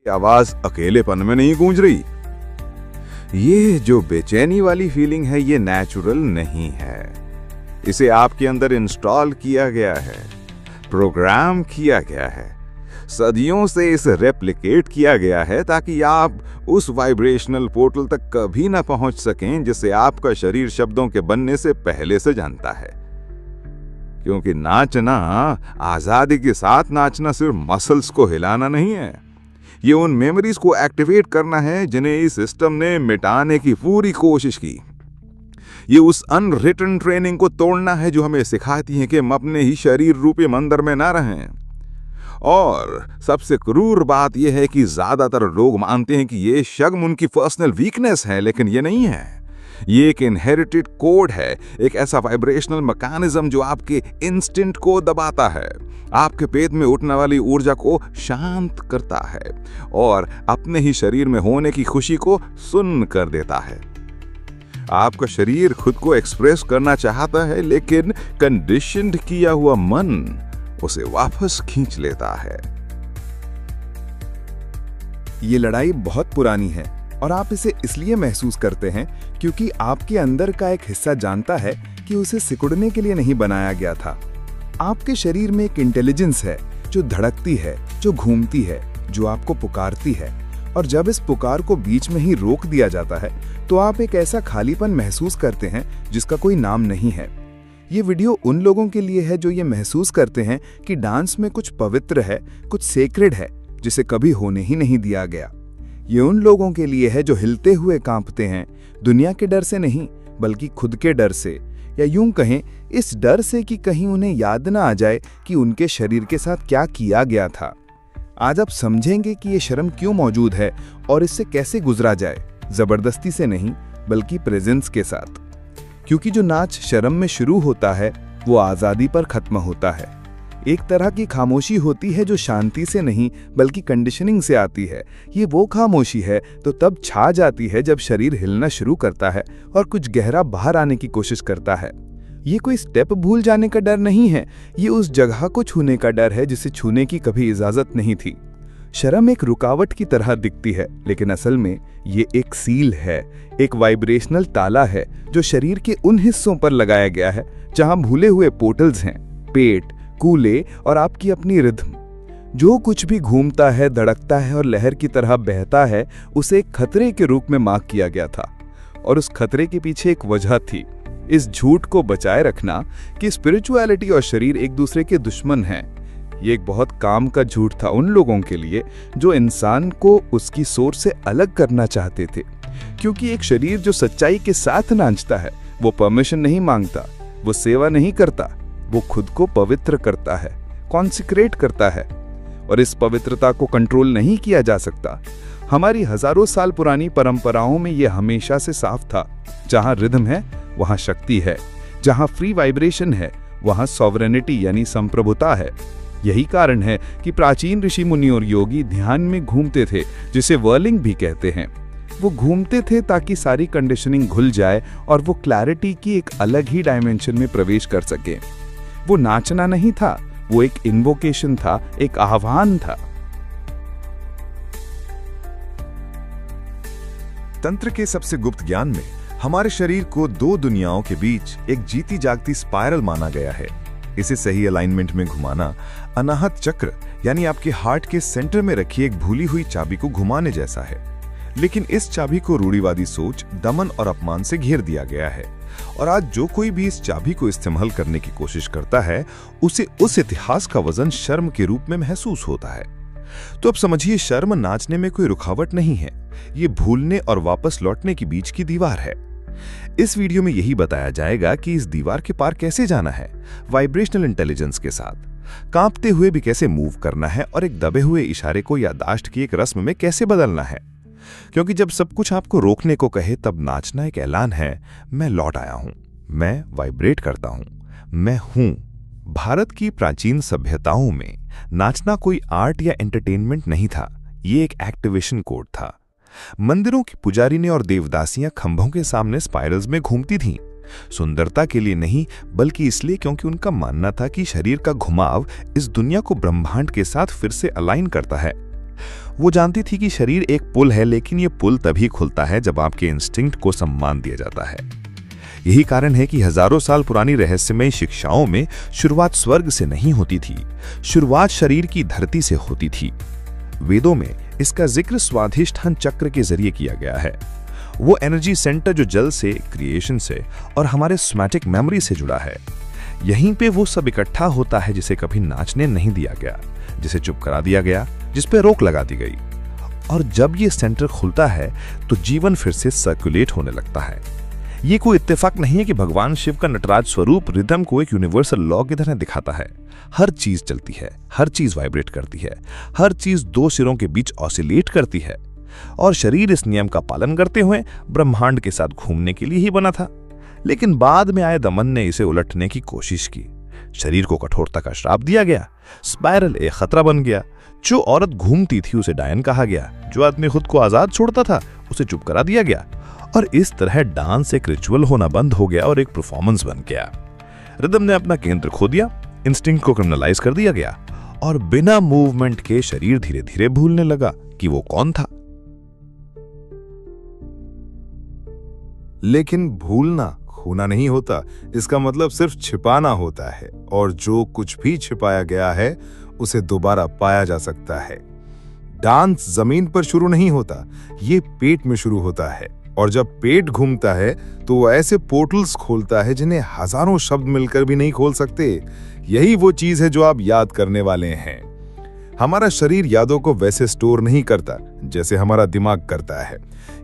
आवाज अकेलेपन में नहीं गूंज रही। ये जो बेचैनी वाली फीलिंग है ये नेचुरल नहीं है। इसे आपके अंदर इंस्टॉल किया गया है, प्रोग्राम किया गया है, सदियों से इसे रेप्लिकेट किया गया है ताकि आप उस वाइब्रेशनल पोर्टल तक कभी ना पहुंच सकें जिसे आपका शरीर शब्दों के बनने से पहले से जानता है। क्योंकि नाचना, आजादी के साथ नाचना सिर्फ मसल्स को हिलाना नहीं है, ये उन मेमोरीज को एक्टिवेट करना है जिन्हें इस सिस्टम ने मिटाने की पूरी कोशिश की। ये उस अनरिटन ट्रेनिंग को तोड़ना है जो हमें सिखाती है कि हम अपने ही शरीर रूपी मंदिर में ना रहें। और सबसे क्रूर बात यह है कि ज्यादातर लोग मानते हैं कि ये शर्म उनकी पर्सनल वीकनेस है, लेकिन ये नहीं है। ये एक इनहेरिटेड कोड है, एक ऐसा वाइब्रेशनल मैकेनिज्म जो आपके इंस्टिंक्ट को दबाता है, आपके पेट में उठने वाली ऊर्जा को शांत करता है और अपने ही शरीर में होने की खुशी को सुन्न कर देता है। आपका शरीर खुद को एक्सप्रेस करना चाहता है, लेकिन कंडीशन्ड किया हुआ मन उसे वापस खींच लेता है। ये लड़ाई बहुत पुरानी है और आप इसे इसलिए महसूस करते हैं क्योंकि आपके अंदर का एक हिस्सा जानता है कि उसे सिकुड़ने के लिए नहीं बनाया गया था। आपके शरीर में एक इंटेलिजेंस है जो धड़कती है, जो घूमती है, जो आपको पुकारती है, और जब इस पुकार को बीच में ही रोक दिया जाता है तो आप एक ऐसा खालीपन महसूस करते हैं जिसका कोई नाम नहीं है। ये वीडियो उन लोगों के लिए है जो ये महसूस करते हैं कि डांस में कुछ पवित्र है, कुछ सेक्रेड है जिसे कभी होने ही नहीं दिया गया। ये उन लोगों के लिए है जो हिलते हुए कांपते हैं, दुनिया के डर से नहीं बल्कि खुद के डर से, या यूं कहें इस डर से कि कहीं उन्हें याद ना आ जाए कि उनके शरीर के साथ क्या किया गया था। आज आप समझेंगे कि ये शर्म क्यों मौजूद है और इससे कैसे गुजरा जाए, जबरदस्ती से नहीं बल्कि प्रेजेंस के साथ। क्योंकि जो नाच शर्म में शुरू होता है वो आज़ादी पर खत्म होता है। एक तरह की खामोशी होती है जो शांति से नहीं बल्कि कंडीशनिंग से आती है। ये वो खामोशी है तो तब छा जाती है जब शरीर हिलना शुरू करता है और कुछ गहरा बाहर आने की कोशिश करता है। ये कोई स्टेप भूल जाने का डर नहीं है, ये उस जगह को छूने का डर है जिसे छूने की कभी इजाजत नहीं थी। शर्म एक रुकावट की तरह दिखती है, लेकिन असल में ये एक सील है, एक वाइब्रेशनल ताला है जो शरीर के उन हिस्सों पर लगाया गया है जहां भूले हुए पोर्टल्स हैं, पेट, कूल्हे और आपकी अपनी रिदम। जो कुछ भी घूमता है, धड़कता है और लहर की तरह बहता है, उसे एक खतरे के रूप में मार्क किया गया था। और उस खतरे के पीछे एक वजह थी, इस झूठ को बचाए रखना कि स्पिरिचुअलिटी और शरीर एक दूसरे के दुश्मन हैं। ये एक बहुत काम का झूठ था उन लोगों के लिए जो इंसान को उसकी सोच से अलग करना चाहते थे। क्योंकि एक शरीर जो सच्चाई के साथ नाचता है वो परमिशन नहीं मांगता, वो सेवा नहीं करता, वो खुद को पवित्र करता है, कॉन्सिक्रेट करता है, और इस पवित्रता को कंट्रोल नहीं किया जा सकता। हमारी हजारों साल पुरानी परंपराओं में यह हमेशा से साफ था, जहां रिदम है वहां शक्ति है, जहां फ्री वाइब्रेशन है वहां सॉवरेनिटी यानी संप्रभुता है। यही कारण है कि प्राचीन ऋषि मुनि और योगी ध्यान में घूमते थे, जिसे वर्लिंग भी कहते हैं। वो घूमते थे ताकि सारी कंडीशनिंग घुल जाए और वो क्लैरिटी की एक अलग ही डायमेंशन में प्रवेश कर सके। वो नाचना नहीं था, वो एक इन्वोकेशन था, एक आह्वान था। तंत्र के सबसे गुप्त ज्ञान में हमारे शरीर को दो दुनियाओं के बीच एक जीती जागती स्पाइरल माना गया है। इसे सही अलाइनमेंट में घुमाना अनाहत चक्र यानी आपके हार्ट के सेंटर में रखी एक भूली हुई चाबी को घुमाने जैसा है। लेकिन इस चाबी को रूढ़िवादी सोच, दमन और अपमान से घेर दिया गया है, और आज जो कोई भी इस चाबी को इस्तेमाल करने की कोशिश करता है उसे उस इतिहास का वजन शर्म के रूप में महसूस होता है। तो अब समझिए, शर्म नाचने में कोई रुकावट नहीं है, ये भूलने और वापस लौटने के बीच की दीवार है। इस वीडियो में यही बताया जाएगा कि इस दीवार के पार कैसे जाना है, वाइब्रेशनल इंटेलिजेंस के साथ कांपते हुए भी कैसे मूव करना है, और एक दबे हुए इशारे को याददाश्त की एक रस्म में कैसे बदलना है। क्योंकि जब सब कुछ आपको रोकने को कहे तब नाचना एक ऐलान है, मैं लौट आया हूं, मैं वाइब्रेट करता हूं, मैं हूं। भारत की प्राचीन सभ्यताओं में नाचना कोई आर्ट या एंटरटेनमेंट नहीं था, ये एक एक्टिवेशन कोड था। मंदिरों की पुजारिनें और देवदासियां खंभों के सामने स्पाइरल्स में घूमती थीं, सुंदरता के लिए नहीं बल्कि इसलिए क्योंकि उनका मानना था कि शरीर का घुमाव इस दुनिया को ब्रह्मांड के साथ फिर से अलाइन करता है। वो जानती थी कि शरीर एक पुल है, लेकिन ये पुल तभी खुलता है जब आपके इंस्टिंक्ट को सम्मान दिया जाता है। यही कारण है कि हजारों साल पुरानी रहस्यमय शिक्षाओं में शुरुआत स्वर्ग से नहीं होती थी, शुरुआत शरीर की धरती से होती थी। वेदों में इसका जिक्र स्वाधिष्ठान चक्र के जरिए किया गया है। वो एनर्जी सेंटर जो जल से, क्रिएशन से और हमारे सोमैटिक मेमोरी से जुड़ा है। यहीं पे वो सब इकट्ठा होता है जिसे कभी नाचने नहीं दिया गया, जिसे चुप करा दिया गया, जिस पे रोक लगा दी गई। और जब ये सेंटर खुलता है तो जीवन फिर से सर्कुलेट होने लगता है। ये कोई इत्तेफाक नहीं है कि भगवान शिव का नटराज स्वरूप रिदम को एक यूनिवर्सल लॉ की तरह दिखाता है। हर चीज चलती है, हर चीज वाइब्रेट करती है, हर चीज दो सिरों के बीच ऑसिलेट करती है। और शरीर इस नियम का पालन करते हुए ब्रह्मांड के साथ घूमने के लिए ही बना था। लेकिन बाद में आए दमन ने इसे उलटने की कोशिश की। शरीर को कठोरता का श्राप दिया गया, स्पाइरल एक खतरा बन गया। जो औरत घूमती थी उसे डायन कहा गया, जो आदमी खुद को आजाद छोड़ता था उसे चुप करा दिया गया। और इस तरह डांस एक रिचुअल होना बंद हो गया और एक परफॉर्मेंस बन गया। रिदम ने अपना केंद्र खो दिया, इंस्टिंक्ट को क्रिमिनलाइज कर दिया गया और बिना मूवमेंट के शरीर धीरे धीरे भूलने लगा कि वो कौन था। लेकिन भूलना खोना नहीं होता, इसका मतलब सिर्फ छिपाना होता है। और जो कुछ भी छिपाया गया है उसे दोबारा पाया जा सकता है। डांस जमीन पर शुरू नहीं होता, ये पेट में शुरू होता है। और जब पेट घूमता है तो वो ऐसे पोर्टल्स खोलता है जिन्हें हजारों शब्द मिलकर भी नहीं खोल सकते। यही वो चीज है जो आप याद करने वाले हैं। हमारा शरीर यादों को वैसे स्टोर नहीं करता जैसे हमारा दिमाग करता है।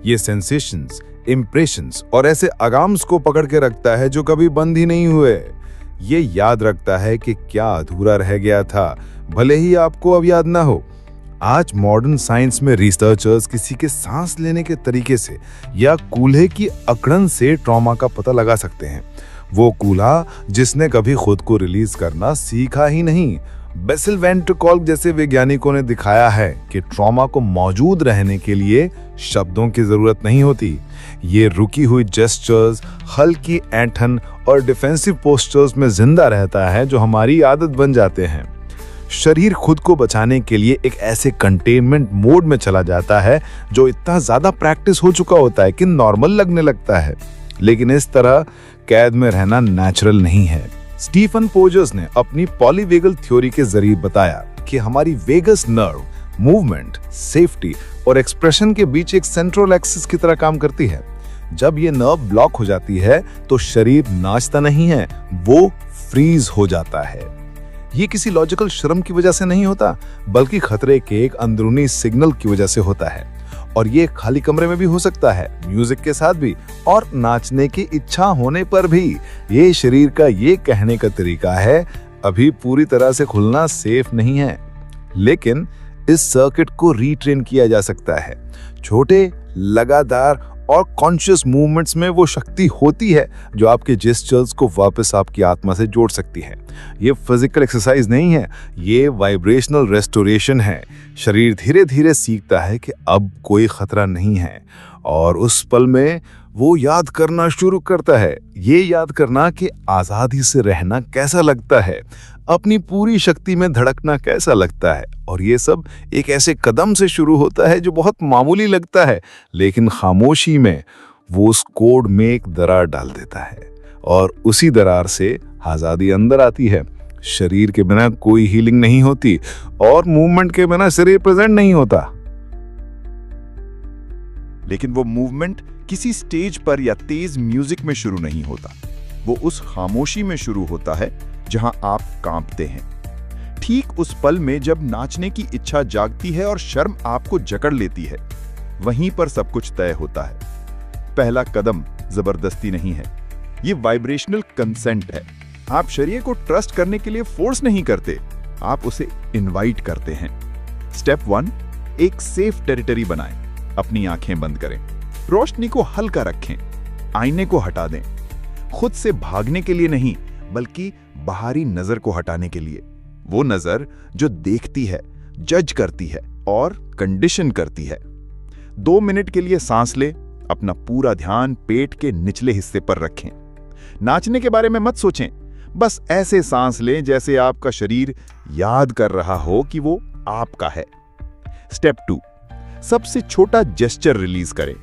ये सेंसेशंस, इंप्रेशंस और ऐसे अगाम्स को पकड़ के रखता है जो कभी बंद ही नहीं हुए। ये याद रखता है कि क्या अधूरा रह गया था, भले ही आपको अब याद ना हो। आज मॉडर्न साइंस में रिसर्चर्स किसी के सांस लेने के तरीके से या कूल्हे की अकड़न से ट्रॉमा का पता लगा सकते हैं। वो कूल्हा जिसने कभी खुद को रिलीज करना सीखा ही नहीं। बेसिल वैन डर कॉल्क जैसे वैज्ञानिकों ने दिखाया है कि ट्रॉमा को मौजूद रहने के लिए शब्दों की जरूरत नहीं होती। ये रुकी हुई जेस्चर्स, हल्की ऐंठन और डिफेंसिव पोस्चर्स में जिंदा रहता है जो हमारी आदत बन जाते हैं। शरीर खुद को बचाने के लिए एक ऐसे कंटेनमेंट मोड में चला जाता है जो इतना ज्यादा प्रैक्टिस हो चुका होता है कि नॉर्मल लगने लगता है। लेकिन इस तरह कैद में रहना नेचुरल नहीं है। स्टीफन पोजर्स ने अपनी पॉलीवेगल थ्योरी के जरिए बताया कि हमारी वेगस नर्व मूवमेंट, सेफ्टी और एक्सप्रेशन के बीच एक सेंट्रल एक्सिस की तरह काम करती है। जब ये नर्व ब्लॉक हो जाती है तो शरीर नाचता नहीं है, वो फ्रीज हो जाता है। ये किसी लॉजिकल श्रम की वजह से नहीं होता, बल्कि खतरे के एक अंदरूनी सिग्नल की वजह से होता है। और ये खाली कमरे में भी हो सकता है, म्यूजिक के साथ भी, और नाचने की इच्छा होने पर भी। ये शरीर का ये कहने का तरीका है, अभी पूरी तरह से खुलना सेफ नहीं है। लेकिन इस सर्किट को रीट्रेन किया जा सकता है। छोटे, लगातार और कॉन्शियस मूवमेंट्स में वो शक्ति होती है जो आपके जेस्चर्स को वापस आपकी आत्मा से जोड़ सकती है। ये फिजिकल एक्सरसाइज नहीं है, ये वाइब्रेशनल रेस्टोरेशन है। शरीर धीरे धीरे सीखता है कि अब कोई खतरा नहीं है और उस पल में वो याद करना शुरू करता है। ये याद करना कि आजादी से रहना कैसा लगता है, अपनी पूरी शक्ति में धड़कना कैसा लगता है। और ये सब एक ऐसे कदम से शुरू होता है जो बहुत मामूली लगता है, लेकिन खामोशी में वो उस कोड में एक दरार डाल देता है और उसी दरार से आजादी अंदर आती है। शरीर के बिना कोई हीलिंग नहीं होती और मूवमेंट के बिना शरीर प्रेजेंट नहीं होता। लेकिन वो मूवमेंट किसी स्टेज पर या तेज म्यूजिक में शुरू नहीं होता, वो उस खामोशी में शुरू होता है जहां आप कांपते हैं। ठीक उस पल में जब नाचने की इच्छा जागती है और शर्म आपको जकड़ लेती है, वहीं पर सब कुछ तय होता है। पहला कदम जबरदस्ती नहीं है, ये वाइब्रेशनल कंसेंट है। आप शरीर को ट्रस्ट करने के लिए फोर्स नहीं करते, आप उसे इनवाइट करते हैं। स्टेप 1, एक सेफ टेरिटरी बनाएं। अपनी आंखें बंद करें, रोशनी को हल्का रखें, आईने को हटा दें। खुद से भागने के लिए नहीं, बल्कि बाहरी नजर को हटाने के लिए। वो नजर जो देखती है, जज करती है और कंडीशन करती है। 2 मिनट के लिए सांस ले, अपना पूरा ध्यान पेट के निचले हिस्से पर रखें। नाचने के बारे में मत सोचें, बस ऐसे सांस लें जैसे आपका शरीर याद कर रहा हो कि वो आपका है। स्टेप 2, सबसे छोटा जेस्चर रिलीज करें।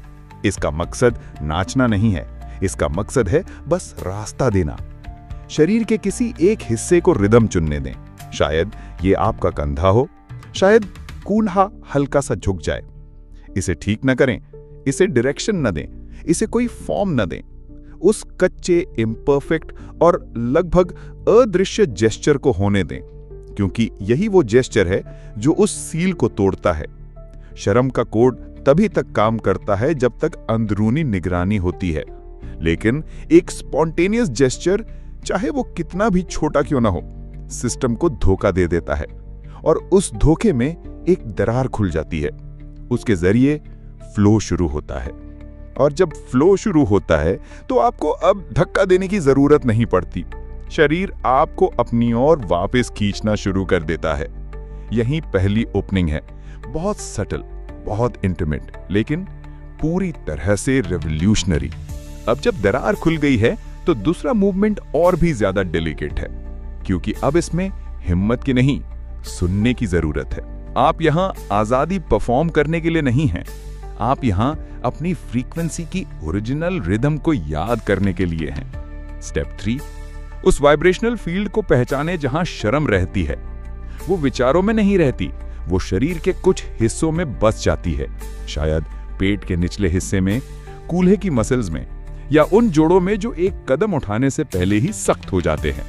इसका मकसद नाचना नहीं है, इसका मकसद है बस रास्ता देना। शरीर के किसी एक हिस्से को रिदम चुनने दें। शायद ये आपका कंधा हो, शायद कूल्हा हल्का सा झुक जाए। इसे ठीक न करें, इसे डायरेक्शन न दें, इसे कोई फॉर्म न दें। उस कच्चे, इम्परफेक्ट और लगभग अदृश्य जेस्चर को होने दें, क्योंकि यही वो जेस्चर है जो उस सील को तोड़ता है। शर्म का कोड तभी तक काम करता है जब तक अंदरूनी निगरानी होती है, लेकिन एक स्पॉन्टेनियस जेस्चर, चाहे वो कितना भी छोटा क्यों ना हो, सिस्टम को धोखा दे देता है और उस धोखे में एक दरार खुल जाती है। उसके जरिए फ्लो शुरू होता है, और जब फ्लो शुरू होता है तो आपको अब धक्का देने की जरूरत नहीं पड़ती। शरीर आपको अपनी ओर वापस खींचना शुरू कर देता है। यही पहली ओपनिंग है, बहुत सटल, बहुत इंटीमेट, लेकिन पूरी तरह से रेवोल्यूशनरी। अब जब दरार खुल गई है तो दूसरा मूवमेंट और भी ज्यादा डेलिकेट है, क्योंकि अब इसमें हिम्मत की नहीं, सुनने की जरूरत है। आप यहां आजादी परफॉर्म करने के लिए नहीं हैं, आप यहां अपनी फ्रीक्वेंसी की ओरिजिनल रिदम को याद करने के लिए हैं। स्टेप 3, उस वाइब्रेशनल फील्ड को पहचाने जहां शर्म रहती है। वो विचारों में नहीं रहती, वो शरीर के कुछ हिस्सों में बस जाती है, शायद पेट के निचले हिस्से में, कूल्हे की मसल्स में, या उन जोड़ों में जो एक कदम उठाने से पहले ही सख्त हो जाते हैं।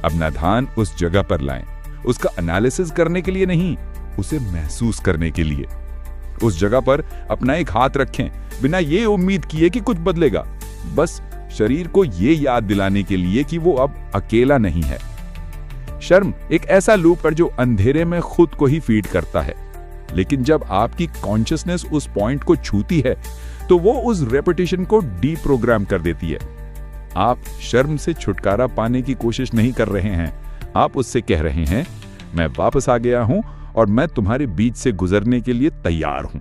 अपना ध्यान उस जगह पर लाएं, उसका एनालिसिस करने के लिए नहीं, उसे महसूस करने के लिए। उस जगह पर अपना एक हाथ रखें, बिना ये उम्मीद किए कि कुछ बदलेगा, बस शरीर को ये याद दिलाने के लिए कि वो अब अकेला नहीं है। शर्म एक ऐसा लूप है जो अंधेरे में खुद को ही फीड करता है, लेकिन जब आपकी कॉन्शियसनेस उस पॉइंट को छूती है तो वो उस रेपिटेशन को डीप्रोग्राम कर देती है। आप शर्म से छुटकारा पाने की कोशिश नहीं कर रहे हैं, आप उससे कह रहे हैं, मैं वापस आ गया हूं और मैं तुम्हारे बीच से गुजरने के लिए तैयार हूं।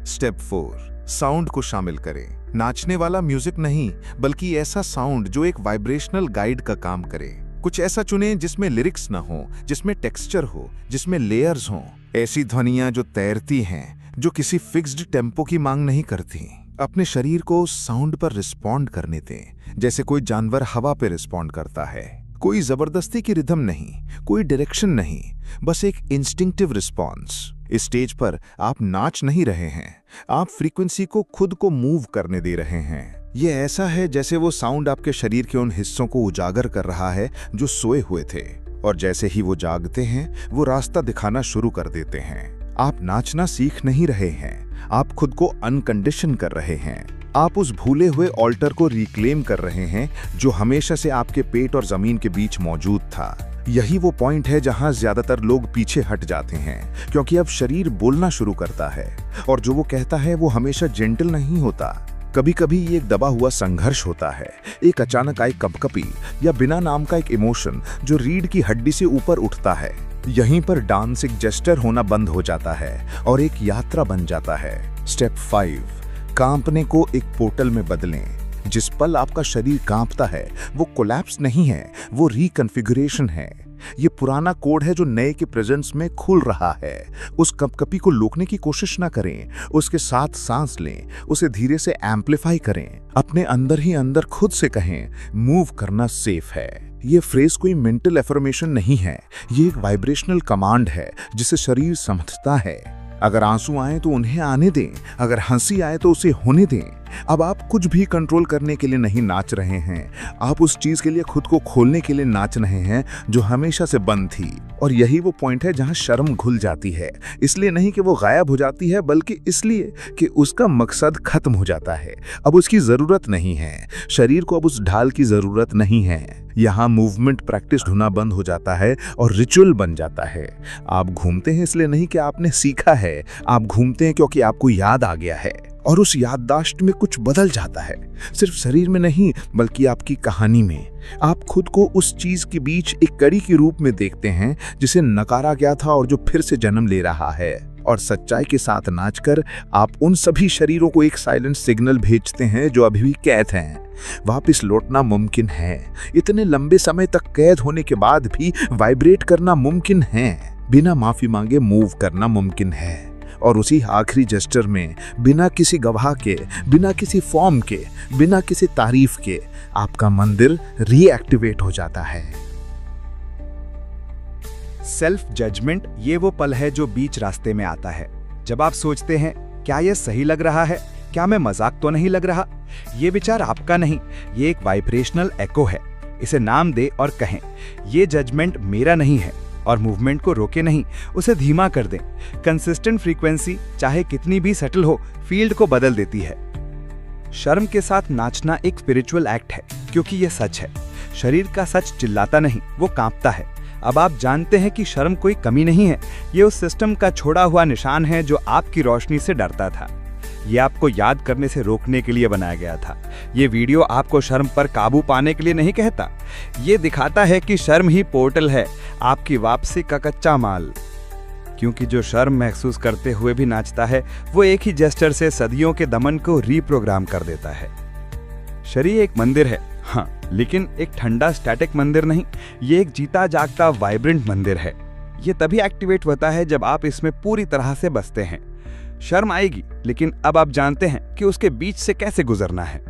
स्टेप 4, साउंड को शामिल करें। नाचने वाला म्यूजिक नहीं, बल्कि ऐसा साउंड जो एक वाइब्रेशनल गाइड का काम करे। कुछ ऐसा चुनें जिसमें लिरिक्स ना हो, जिसमें टेक्सचर हो, जिसमें लेयर्स हों। ऐसी ध्वनियां जो तैरती हैं, जो किसी फिक्स्ड टेम्पो की मांग नहीं करती। अपने शरीर को उस साउंड पर रिस्पॉन्ड करने दें, जैसे कोई जानवर हवा पे रिस्पॉन्ड करता है। कोई जबरदस्ती की रिदम नहीं, कोई डायरेक्शन नहीं, बस एक इंस्टिंक्टिव रिस्पॉन्स। इस स्टेज पर आप नाच नहीं रहे हैं, आप फ्रीक्वेंसी को खुद को मूव करने दे रहे हैं। ये ऐसा है जैसे वो साउंड आपके शरीर के उन हिस्सों को उजागर कर रहा है जो सोए हुए थे, और जैसे ही वो जागते हैं वो रास्ता दिखाना शुरू कर देते हैं। आप नाचना सीख नहीं रहे हैं, आप खुद को अनकंडीशन कर रहे हैं। आप उस भूले हुए ऑल्टर को रिक्लेम कर रहे हैं जो हमेशा से आपके पेट और जमीन के बीच मौजूद था। यही वो पॉइंट है जहां ज्यादातर लोग पीछे हट जाते हैं, क्योंकि अब शरीर बोलना शुरू करता है, और जो वो कहता है वो हमेशा जेंटल नहीं होता। कभी कभी ये एक दबा हुआ संघर्ष होता है, एक अचानक आई कपकपी या बिना नाम का एक इमोशन जो रीढ़ की हड्डी से ऊपर उठता है। यहीं पर डांस एक जेस्चर होना बंद हो जाता है और एक यात्रा बन जाता है। स्टेप 5, कांपने को एक पोर्टल में बदलें। जिस पल आपका शरीर कांपता है वो कोलैप्स नहीं है, वो रिकॉन्फ़िगरेशन है। ये पुराना कोड है जो नए के प्रेजेंस में खुल रहा है। उस कपकपी को रोकने की कोशिश ना करें, उसके साथ सांस लें, उसे धीरे से एम्पलीफाई करें। अपने अंदर ही अंदर खुद से कहें, मूव करना सेफ है। ये फ्रेज कोई मेंटल एफर्मेशन नहीं है, ये एक वाइब्रेशनल कमांड है जिसे शरीर समझता है। अगर आंसू आए तो उन्हें आने दें, अगर हंसी आए तो उसे होने दें। अब आप कुछ भी कंट्रोल करने के लिए नहीं नाच रहे हैं, आप उस चीज के लिए खुद को खोलने के लिए नाच रहे हैं जो हमेशा से बंद थी। और यही वो पॉइंट है जहां शर्म घुल जाती है, इसलिए नहीं कि वो गायब हो जाती है, बल्कि इसलिए कि उसका मकसद खत्म हो जाता है। अब उसकी जरूरत नहीं है, शरीर को अब उस ढाल की जरूरत नहीं है। यहाँ मूवमेंट प्रैक्टिस ढूंढना बंद हो जाता है और रिचुअल बन जाता है। आप घूमते हैं इसलिए नहीं कि आपने सीखा है, आप घूमते हैं क्योंकि आपको याद आ गया है, और उस याददाश्त में कुछ बदल जाता है। सिर्फ शरीर में नहीं, बल्कि आपकी कहानी में। आप खुद को उस चीज के बीच एक कड़ी के रूप में देखते हैं जिसे नकारा गया था और जो फिर से जन्म ले रहा है। और सच्चाई के साथ नाचकर आप उन सभी शरीरों को एक साइलेंट सिग्नल भेजते हैं जो अभी भी कैद हैं। वापस लौटना मुमकिन है। इतने लंबे समय तक कैद होने के बाद भी वाइब्रेट करना मुमकिन है। बिना माफी मांगे मूव करना मुमकिन है, और उसी आखिरी जेस्चर में बिना किसी गवाह के, बिना किसी फॉर्म के, बिना किसी तारीफ के आपका मंदिर रीएक्टिवेट हो जाता है। सेल्फ जजमेंट ये वो पल है जो बीच रास्ते में आता है, जब आप सोचते हैं क्या ये सही लग रहा है, क्या मैं मजाक तो नहीं लग रहा। ये विचार आपका नहीं, ये एक वाइब्रेशनल एको है। इसे नाम दे और कहें ये जजमेंट मेरा नहीं है, और मूवमेंट को रोके नहीं, उसे धीमा कर दें। कंसिस्टेंट फ्रीक्वेंसी चाहे कितनी भी सटल हो, फील्ड को बदल देती है। शर्म के साथ नाचना एक स्पिरिचुअल एक्ट है, क्योंकि ये सच है। शरीर का सच चिल्लाता नहीं, वो कांपता है। अब आप जानते हैं कि शर्म कोई कमी नहीं है, ये उस सिस्टम का छोड़ा हुआ निशान है जो आपकी रोशनी से डरता था। ये आपको याद करने से रोकने के लिए बनाया गया था। ये वीडियो आपको शर्म पर काबू पाने के लिए नहीं कहता, ये दिखाता है कि शर्म ही पोर्टल है आपकी वापसी का कच्चा माल। क्योंकि जो शर्म महसूस करते हुए भी नाचता है, वो एक ही जेस्चर से सदियों के दमन को रीप्रोग्राम कर देता है। शरीर एक मंदिर है, हाँ, लेकिन एक ठंडा स्टैटिक मंदिर नहीं, ये एक जीता जागता वाइब्रेंट मंदिर है। ये तभी एक्टिवेट होता है जब आप इसमें पूरी तरह से बसते हैं। शर्म आएगी, लेकिन अब आप जानते हैं कि उसके बीच से कैसे गुजरना है।